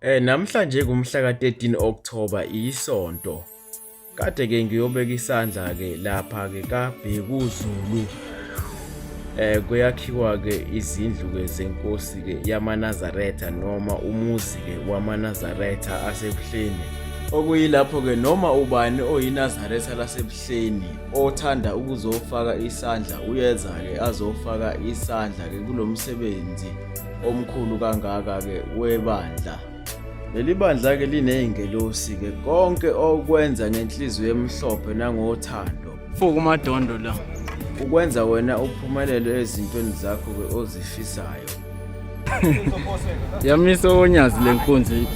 Namhlanje kumhla ka-13 October isonto. Kade-ke ngiyobeka isandla-ke lapha-ke kaBhekuzulu. Kuyakhiwa-ke izindlu-ke zenkosi-ke yamaNazaretha noma umuzi-ke wamaNazaretha asebuhleni. Okuyilapho-ke noma ubani oyinazaretha lasebuhleni othanda ukuzofaka isandla uyeza-ke azofaka isandla-ke kulo msebenzi omkhulu kangaka-ke webandla. Leli bandla-ke liney'ngelosi-ke konke okwenza ngenhliziyo emhlophe nangothando. Fuku madondo la. Ukwenza wena uphumelele ezintweni zakho-ke ozifisayo. Yamisa onyazi lenkunzi.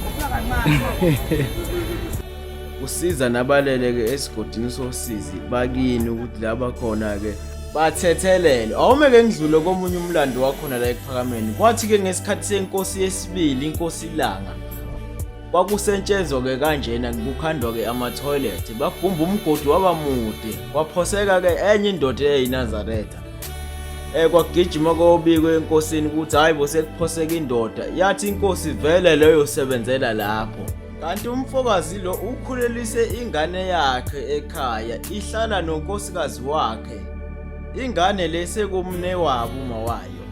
Usiza nabalele-ke esigodini sosizi bakini ukuthi laba khona-ke bathethelele. Awume-ke ngidlule komunye umlando wakhona la ePhakameni. Kwathi-ke ngesikhathi senkosi yesibili, inkosi Langa, kwakusentshenzo-ke kanjena kukhandwa-ke amathoyilethi, bagumba umgodi waba mude, kwaphoseka-ke enye indoda eyayinazaretha. Kwagijima kobikwe enkosini ukuthi hayi bo sekuphoseka indoda. Yathi inkosi vele leyo sebenzela lapho. Kanti umfokazi lo ukhulelise ingane yakhe ekhaya, ihlala nonkosikazi wakhe. Ingane le sekumne wabo uma wayo.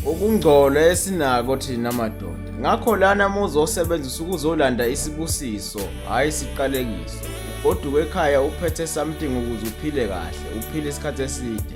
Okungcola esinako thina madoda. Ngakho lana muzosebenzisa ukuzolanda isibusiso, hayi isiqalekiso. Kodwa ekhaya uphethe something ukuze uphile kahle, uphile isikhathi eside.